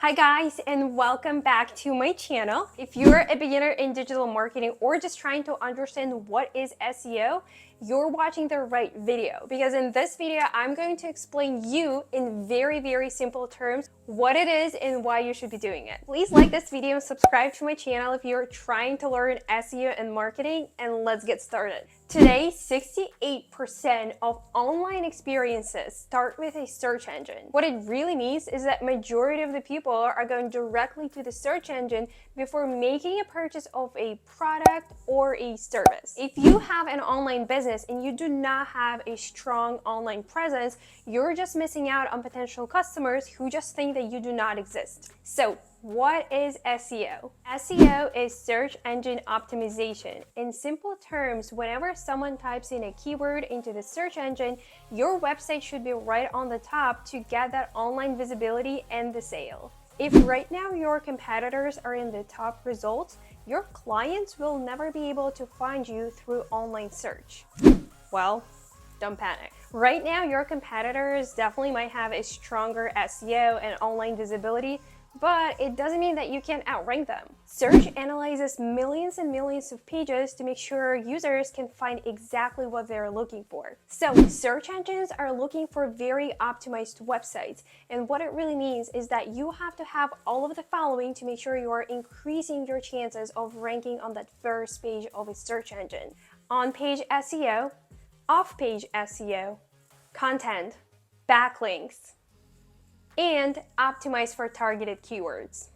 Hi guys, and welcome back to my channel. If you're a beginner in digital marketing or just trying to understand what is SEO, you're watching the right video, because in this video I'm going to explain you in very simple terms what it is and why you should be doing it. Please like this video and subscribe to my channel if you're trying to learn SEO and marketing, and let's get started. Today, 68% of online experiences start with a search engine. What it really means is that majority of the people are going directly to the search engine before making a purchase of a product or a service. If you have an online business and you do not have a strong online presence, you're just missing out on potential customers who just think that you do not exist. So, what is SEO? SEO is search engine optimization. In simple terms, whenever someone types in a keyword into the search engine, your website should be right on the top to get that online visibility and the sale. If right now your competitors are in the top results, your clients will never be able to find you through online search. Well, don't panic. Right now, your competitors definitely might have a stronger SEO and online visibility, but it doesn't mean that you can outrank them. Search analyzes millions and millions of pages to make sure users can find exactly what they're looking for. So search engines are looking for very optimized websites, and what it really means is that you have to have all of the following to make sure you are increasing your chances of ranking on that first page of a search engine: on-page SEO, off-page SEO, content, backlinks, and optimize for targeted keywords.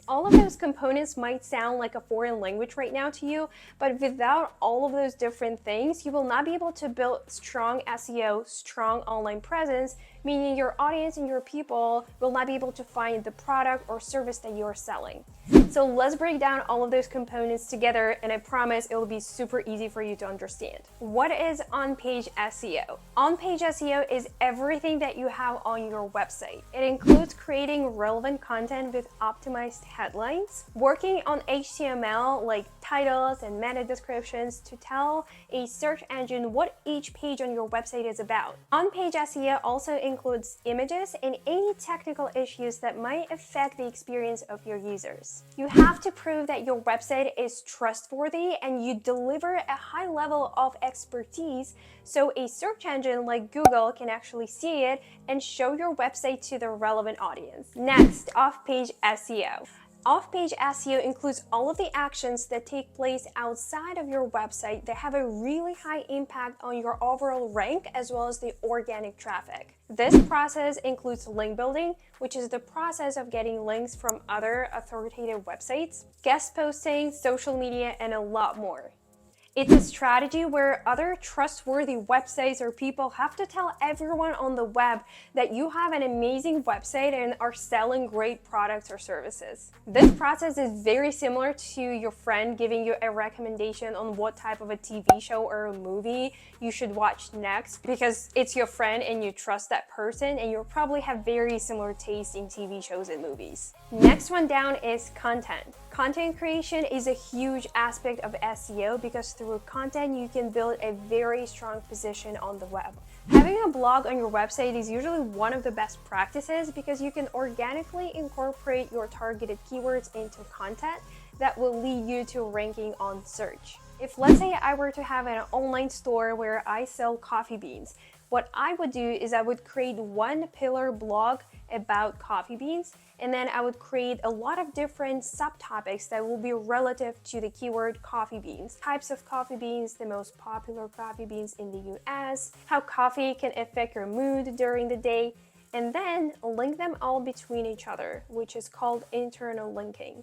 All of those components might sound like a foreign language right now to you, but without all of those different things, you will not be able to build strong SEO, strong online presence, meaning your audience and your people will not be able to find the product or service that you're selling. So let's break down all of those components together, and I promise it will be super easy for you to understand. What is on-page SEO? On-page SEO is everything that you have on your website. It includes creating relevant content with optimized headlines, working on HTML like titles and meta descriptions to tell a search engine what each page on your website is about. On-page SEO also includes images and any technical issues that might affect the experience of your users. You have to prove that your website is trustworthy and you deliver a high level of expertise so a search engine like Google can actually see it and show your website to the relevant audience. Next, off-page SEO. Off-page SEO includes all of the actions that take place outside of your website that have a really high impact on your overall rank as well as the organic traffic. This process includes link building, which is the process of getting links from other authoritative websites, guest posting, social media, and a lot more. It's a strategy where other trustworthy websites or people have to tell everyone on the web that you have an amazing website and are selling great products or services. This process is very similar to your friend giving you a recommendation on what type of a TV show or a movie you should watch next, because it's your friend and you trust that person and you'll probably have very similar taste in TV shows and movies. Next one down is content. Content creation is a huge aspect of SEO because through content you can build a very strong position on the web. Having a blog on your website is usually one of the best practices because you can organically incorporate your targeted keywords into content that will lead you to ranking on search. If, let's say, I were to have an online store where I sell coffee beans, what I would do is I would create one pillar blog about coffee beans, and then I would create a lot of different subtopics that will be relative to the keyword coffee beans. Types of coffee beans, the most popular coffee beans in the US, how coffee can affect your mood during the day, and then link them all between each other, which is called internal linking.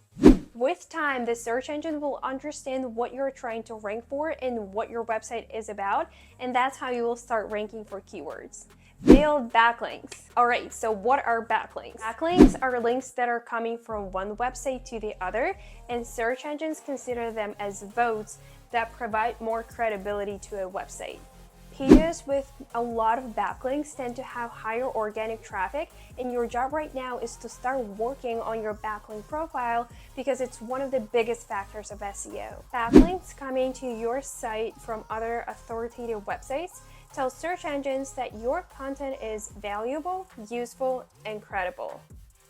With time, the search engine will understand what you're trying to rank for and what your website is about, and that's how you will start ranking for keywords. Build backlinks. Alright, so what are backlinks? Backlinks are links that are coming from one website to the other, and search engines consider them as votes that provide more credibility to a website. Pages with a lot of backlinks tend to have higher organic traffic, and your job right now is to start working on your backlink profile because it's one of the biggest factors of SEO. Backlinks coming to your site from other authoritative websites tell search engines that your content is valuable, useful, and credible.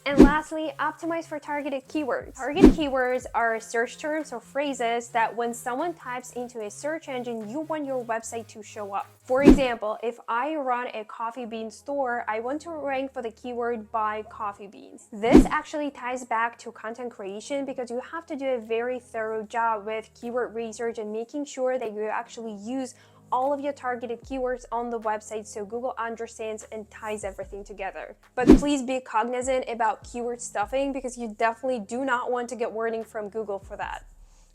And lastly, optimize for targeted keywords. Target keywords are search terms or phrases that when someone types into a search engine, you want your website to show up. For example, if I run a coffee bean store, I want to rank for the keyword buy coffee beans. This actually ties back to content creation because you have to do a very thorough job with keyword research and making sure that you actually use all of your targeted keywords on the website so Google understands and ties everything together. But please be cognizant about keyword stuffing because you definitely do not want to get warning from Google for that.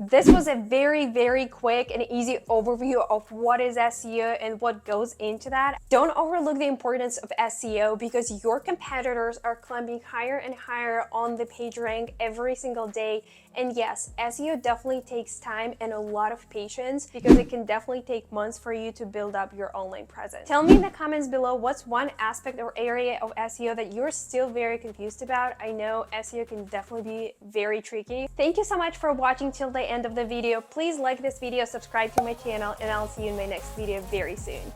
This was a very quick and easy overview of what is SEO and what goes into that. Don't overlook the importance of SEO because your competitors are climbing higher and higher on the page rank every single day. And yes, SEO definitely takes time and a lot of patience because it can definitely take months for you to build up your online presence. Tell me in the comments below what's one aspect or area of SEO that you're still very confused about. I know SEO can definitely be very tricky. Thank you so much for watching till the end of the video. Please like this video, subscribe to my channel, and I'll see you in my next video very soon.